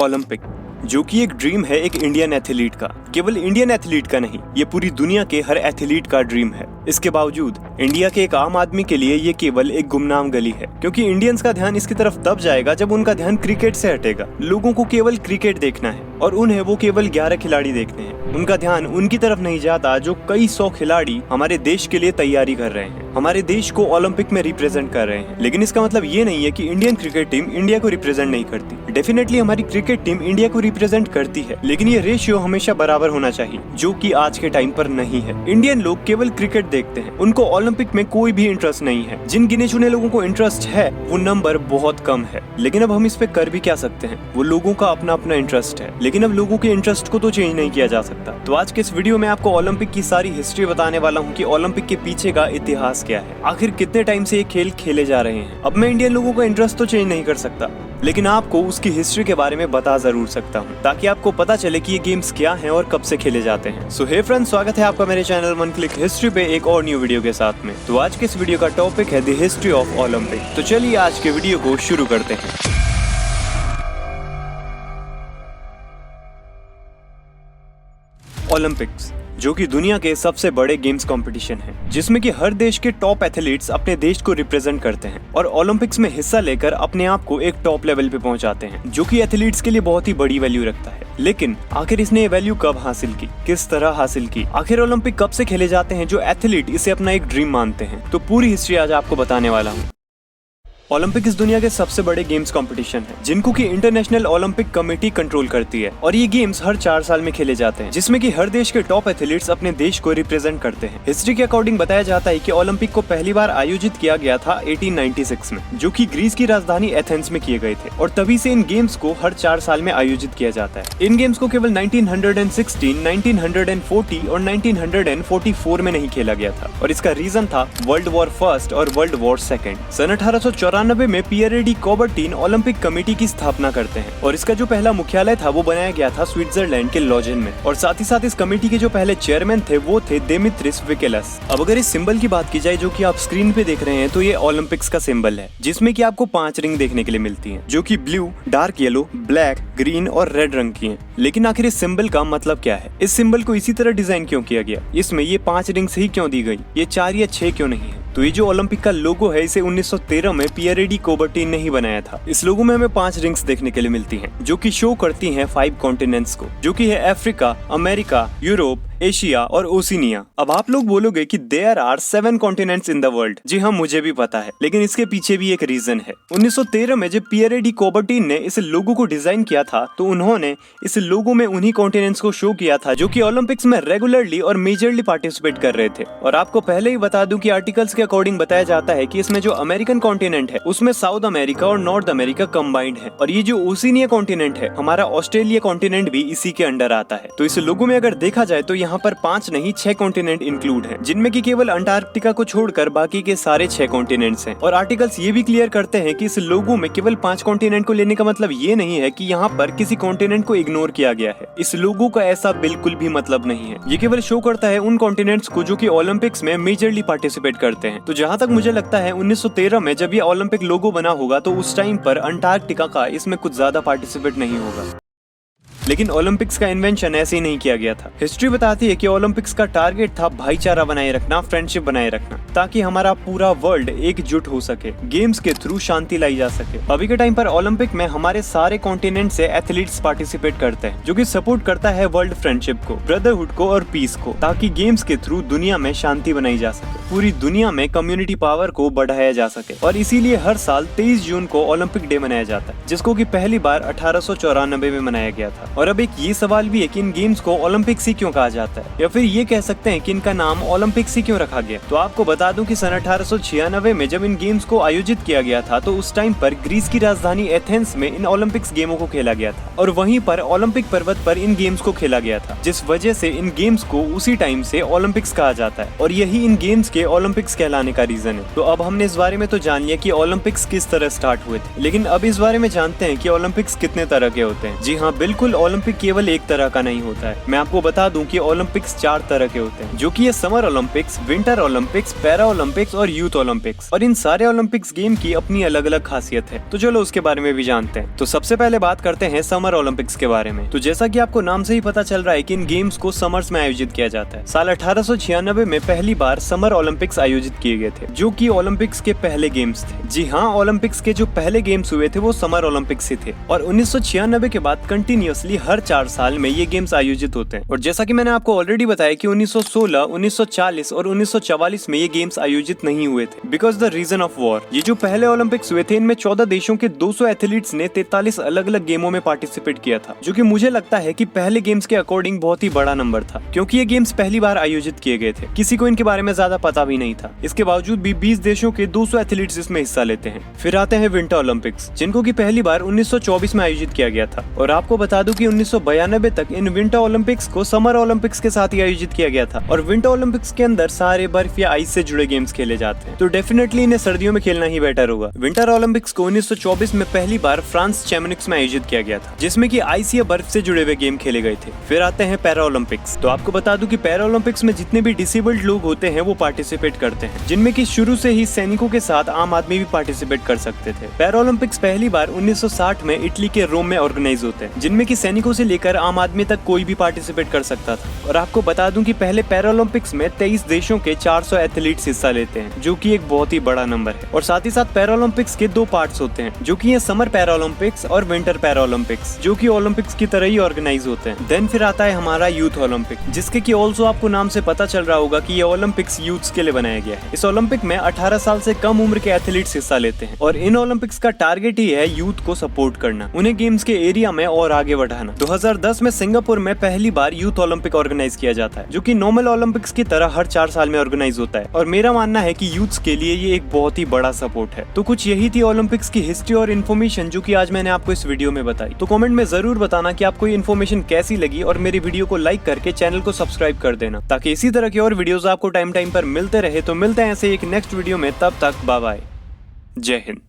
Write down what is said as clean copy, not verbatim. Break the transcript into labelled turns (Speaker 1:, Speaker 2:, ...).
Speaker 1: Olympic, जो कि एक ड्रीम है एक इंडियन एथलीट का। केवल इंडियन एथलीट का नहीं, ये पूरी दुनिया के हर एथलीट का ड्रीम है। इसके बावजूद इंडिया के एक आम आदमी के लिए ये केवल एक गुमनाम गली है, क्योंकि इंडियंस का ध्यान इसकी तरफ तब जाएगा जब उनका ध्यान क्रिकेट से हटेगा। लोगों को केवल क्रिकेट देखना है और उन्हें वो केवल 11 खिलाड़ी देखने हैं। उनका ध्यान उनकी तरफ नहीं जाता जो कई 100 खिलाड़ी हमारे देश के लिए तैयारी कर रहे हैं, हमारे देश को ओलंपिक में रिप्रेजेंट कर रहे हैं। लेकिन इसका मतलब ये नहीं है कि इंडियन क्रिकेट टीम इंडिया को रिप्रेजेंट नहीं करती। डेफिनेटली हमारी क्रिकेट टीम इंडिया को रिप्रेजेंट करती है, लेकिन ये रेशियो हमेशा बराबर होना चाहिए, जो कि आज के टाइम पर नहीं है। इंडियन लोग केवल क्रिकेट देखते हैं, उनको ओलंपिक में कोई भी इंटरेस्ट नहीं है। जिन गिने चुने लोगों को इंटरेस्ट है वो नंबर बहुत कम है। लेकिन अब हम इस पे कर भी क्या सकते हैं, वो लोगों का अपना अपना इंटरेस्ट है। लेकिन अब लोगों के इंटरेस्ट को तो चेंज नहीं किया जा सकता। तो आज के इस वीडियो में आपको ओलंपिक की सारी हिस्ट्री बताने वाला हूँ कि ओलंपिक के पीछे का इतिहास क्या है, आखिर कितने टाइम से ये खेल खेले जा रहे हैं। अब मैं इंडियन लोगों का इंटरेस्ट तो चेंज नहीं कर सकता, लेकिन आपको उसकी हिस्ट्री के बारे में बता जरूर सकता हूँ, ताकि आपको पता चले कि ये गेम्स क्या हैं और कब से खेले जाते हैं। सो हे फ्रेंड्स, स्वागत है आपका मेरे चैनल वन क्लिक हिस्ट्री पे एक और न्यू वीडियो के साथ में। तो आज के इस वीडियो का टॉपिक है द हिस्ट्री ऑफ ओलंपिक। तो चलिए आज के वीडियो को शुरू करते हैं। ओलंपिक्स, जो कि दुनिया के सबसे बड़े गेम्स कंपटीशन है, जिसमें कि हर देश के टॉप एथलीट्स अपने देश को रिप्रेजेंट करते हैं और ओलंपिक्स में हिस्सा लेकर अपने आप को एक टॉप लेवल पे पहुंचाते हैं, जो कि एथलीट्स के लिए बहुत ही बड़ी वैल्यू रखता है। लेकिन आखिर इसने ये वैल्यू कब हासिल की, किस तरह हासिल की, आखिर ओलंपिक कब से खेले जाते हैं जो एथलीट इसे अपना एक ड्रीम मानते हैं, तो पूरी हिस्ट्री आज आपको बताने वाला हूँ। ओलंपिक इस दुनिया के सबसे बड़े गेम्स कंपटीशन है, जिनको की इंटरनेशनल ओलंपिक कमेटी कंट्रोल करती है, और ये गेम्स हर 4 साल में खेले जाते हैं, जिसमें कि हर देश के टॉप एथलीट्स अपने देश को रिप्रेजेंट करते हैं। हिस्ट्री के अकॉर्डिंग बताया जाता है कि ओलंपिक को पहली बार आयोजित किया गया था 1896 में, जो कि ग्रीस की राजधानी एथेंस में किए गए थे, और तभी से इन गेम्स को हर 4 साल में आयोजित किया जाता है। इन गेम्स को केवल 1916, 1940 और 1944 में नहीं खेला गया था, और इसका रीजन था वर्ल्ड वॉर फर्स्ट और वर्ल्ड वॉर सेकेंड। सन 1894 में पियर डी कॉबर्टिन ओलंपिक कमेटी की स्थापना करते हैं, और इसका जो पहला मुख्यालय था वो बनाया गया था स्विट्जरलैंड के लॉजेन में, और साथ ही साथ इस कमेटी के जो पहले चेयरमैन थे वो थे देमित्रिस विकेलस। अब अगर इस सिंबल की बात की जाए जो कि आप स्क्रीन पे देख रहे हैं, तो ये ओलंपिक्स का सिंबल है, जिसमें कि आपको 5 रिंग देखने के लिए मिलती हैं, जो कि blue, dark yellow, black, green और रेड रंग की हैं। लेकिन आखिर इस सिंबल का मतलब क्या है, इस सिंबल को इसी तरह डिजाइन क्यों किया गया, इसमें ये 5 रिंग्स ही क्यों दी गई, ये 4 या 6 क्यों नहीं है। तो ये जो ओलंपिक का लोगो है, इसे 1913 में पियर डी कॉबर्टिन ने ही बनाया था। इस लोगो में हमें 5 रिंग्स देखने के लिए मिलती हैं, जो कि शो करती हैं 5 कॉन्टिनेंट्स को, जो कि है अफ्रीका, अमेरिका, यूरोप, एशिया और ओशिनिया। अब आप लोग बोलोगे कि there are 7 continents in the world. जी हाँ, मुझे भी पता है, लेकिन इसके पीछे भी एक रीजन है। 1913 में जब पियर डी कॉबर्टिन ने इस लोगो को डिजाइन किया था, तो उन्होंने इस लोगो में उन्हीं कॉन्टिनेंट्स को शो किया था जो कि ओलंपिक्स में रेगुलरली और मेजरली पार्टिसिपेट कर रहे थे। और आपको पहले ही बता दूं कि आर्टिकल्स के अकॉर्डिंग बताया जाता है कि इसमें जो अमेरिकन कॉन्टिनेंट है उसमें साउथ अमेरिका और नॉर्थ अमेरिका कंबाइंड है, और ये जो ओशिनिया कॉन्टिनेंट है, हमारा ऑस्ट्रेलिया कॉन्टिनेंट भी इसी के अंडर आता है। तो इस लोगो में अगर देखा जाए तो यहाँ पर 5 नहीं 6 कॉन्टिनेंट इंक्लूड हैं, जिनमें कि केवल अंटार्कटिका को छोड़कर बाकी के सारे 6 कॉन्टिनेंट्स हैं। और आर्टिकल्स ये भी क्लियर करते हैं कि इस लोगो में केवल 5 कॉन्टिनेंट को लेने का मतलब ये नहीं है कि यहाँ पर किसी कॉन्टिनेंट को इग्नोर किया गया है। इस लोगो का ऐसा बिल्कुल भी मतलब नहीं है। ये केवल शो करता है उन कॉन्टिनेंट्स को जो कि ओलंपिक्स में मेजरली पार्टिसिपेट करते हैं। तो जहाँ तक मुझे लगता है 1913 में जब ये ओलंपिक लोगो बना होगा, तो उस टाइम पर अंटार्कटिका का इसमें कुछ ज्यादा पार्टिसिपेट नहीं होगा। लेकिन ओलंपिक्स का इन्वेंशन ऐसे ही नहीं किया गया था। हिस्ट्री बताती है कि ओलंपिक्स का टारगेट था भाईचारा बनाए रखना, फ्रेंडशिप बनाए रखना, ताकि हमारा पूरा वर्ल्ड एकजुट हो सके, गेम्स के थ्रू शांति लाई जा सके। अभी के टाइम पर ओलंपिक में हमारे सारे कॉन्टिनेंट से एथलीट्स पार्टिसिपेट करते हैं, जो कि सपोर्ट करता है वर्ल्ड फ्रेंडशिप को, ब्रदरहुड को और पीस को, ताकि गेम्स के थ्रू दुनिया में शांति बनाई जा सके, पूरी दुनिया में कम्युनिटी पावर को बढ़ाया जा सके। और इसीलिए हर साल 23 जून को ओलंपिक डे मनाया जाता है, जिसको कि पहली बार 1894 में मनाया गया था। और अब एक ये सवाल भी है कि इन गेम्स को ओलंपिक्स ही क्यों कहा जाता है, या फिर ये कह सकते हैं कि इनका नाम ओलंपिक्स ही क्यों रखा गया। तो आपको बता दूं कि सन 1896 में जब इन गेम्स को आयोजित किया गया था, तो उस टाइम पर ग्रीस की राजधानी एथेंस में इन ओलंपिक्स गेमों को खेला गया था, और वहीं पर ओलंपिक पर्वत पर इन गेम्स को खेला गया था, जिस वजह से इन गेम्स को उसी टाइम से ओलंपिक्स कहा जाता है, और यही इन गेम्स के ओलंपिक्स कहलाने का रीजन है। तो अब हमने इस बारे में तो जान लिया कि ओलंपिक्स किस तरह स्टार्ट हुए थे, लेकिन अब इस बारे में जानते हैं कि ओलंपिक्स कितने तरह के होते हैं। जी हाँ, बिल्कुल, ओलंपिक केवल एक तरह का नहीं होता है। मैं आपको बता दूं कि ओलंपिक्स 4 तरह के होते हैं, जो कि ये summer Olympics, winter Olympics, para Olympics और यूथ ओलंपिक्स। और इन सारे ओलंपिक्स गेम की अपनी अलग अलग खासियत है, तो चलो उसके बारे में भी जानते हैं। तो सबसे पहले बात करते हैं समर ओलंपिक्स के बारे में। तो जैसा कि आपको नाम से ही पता चल रहा है कि इन गेम्स को समर्स में आयोजित किया जाता है। साल 1896 में पहली बार समर ओलंपिक्स आयोजित किए गए थे, जो कि ओलंपिक्स के पहले गेम्स थे। जी हाँ, ओलंपिक्स के जो पहले गेम्स हुए थे वो समर ओलंपिक्स ही थे। और 1996 के बाद कंटिन्यूअसली हर 4 साल में ये गेम्स आयोजित होते हैं। और जैसा कि मैंने आपको ऑलरेडी बताया कि 1916, 1940 और 1944 में ये गेम्स आयोजित नहीं हुए थे because the reason of war. ये जो पहले ओलंपिक्स हुए थे इनमें 14 देशों के 200 एथलीट्स ने 43 अलग अलग गेमों में पार्टिसिपेट किया था, जो कि मुझे लगता है कि पहले गेम्स के अकॉर्डिंग बहुत ही बड़ा नंबर था, क्योंकि ये गेम्स पहली बार आयोजित किए गए थे। किसी को इनके बारे में ज्यादा पता भी नहीं था। इसके बावजूद भी 20 देशों के 200 एथलीट्स इसमें हिस्सा लेते हैं। फिर आते हैं विंटर ओलंपिक्स, जिनको की पहली बार 1924 में आयोजित किया गया था। और आपको बता दूं कि 1992 तक इन विंटर ओलंपिक्स को समर ओलंपिक्स के साथ ही आयोजित किया गया था। और विंटर ओलंपिक्स के अंदर सारे बर्फ या आइस से जुड़े गेम्स खेले जाते हैं, तो डेफिनेटली इन्हें सर्दियों में खेलना ही बेटर होगा। विंटर ओलंपिक्स को 1924 में पहली बार फ्रांस चैमनिक्स में आयोजित किया गया था, जिसमें कि आइस या बर्फ से जुड़े हुए गेम खेले गए थे। फिर आते हैं पैरा ओलंपिक्स। तो आपको बता दूं कि पैरा ओलंपिक्स में जितने भी डिसेबल्ड लोग होते हैं वो पार्टिसिपेट करते हैं, जिनमें कि शुरू से ही सैनिकों के साथ आम आदमी भी पार्टिसिपेट कर सकते थे। पैरा ओलंपिक्स पहली बार 1960 में इटली के रोम में ऑर्गेनाइज होते हैं, जिनमें कि सैनिकों से लेकर आम आदमी तक कोई भी पार्टिसिपेट कर सकता था। और आपको बता दूं कि पहले पैरा ओलंपिक्स में 23 देशों के 400 एथलीट्स हिस्सा लेते हैं, जो कि एक बहुत ही बड़ा नंबर है। और साथ ही साथ पैरा ओलंपिक्स के 2 पार्ट्स होते हैं, जो कि ये समर पैरा ओलंपिक्स और विंटर पैरा ओलंपिक्स, जो कि ओलंपिक्स की तरह ही ऑर्गेनाइज होते हैं। देन फिर आता है हमारा यूथ ओलंपिक, जिसके कि ऑल्सो आपको नाम से पता चल रहा होगा कि ये ओलंपिक्स यूथ्स के लिए बनाया गया है। इस ओलंपिक में 18 साल से कम उम्र के एथलीट्स हिस्सा लेते हैं। और इन ओलंपिक्स का टारगेट ही है यूथ को सपोर्ट करना, उन्हें गेम्स के एरिया में और आगे बढ़ाना। 2010 में सिंगापुर में पहली बार यूथ ओलंपिक ऑर्गेनाइज किया जाता है, जो कि नॉर्मल ओलंपिक्स की तरह हर 4 साल में ऑर्गेनाइज होता है। और मेरा मानना है कि यूथ्स के लिए ये एक बहुत ही बड़ा सपोर्ट है। तो कुछ यही थी ओलंपिक्स की हिस्ट्री और इन्फॉर्मेशन, जो कि आज मैंने आपको इस वीडियो में बताई। तो कमेंट में जरूर बताना कि आपको ये इन्फॉर्मेशन कैसी लगी, और मेरी वीडियो को लाइक करके चैनल को सब्सक्राइब कर देना, ताकि इसी तरह की और वीडियोस आपको टाइम टाइम पर मिलते रहे। तो मिलते हैं ऐसे एक नेक्स्ट वीडियो में, तब तक बाय बाय, जय हिंद।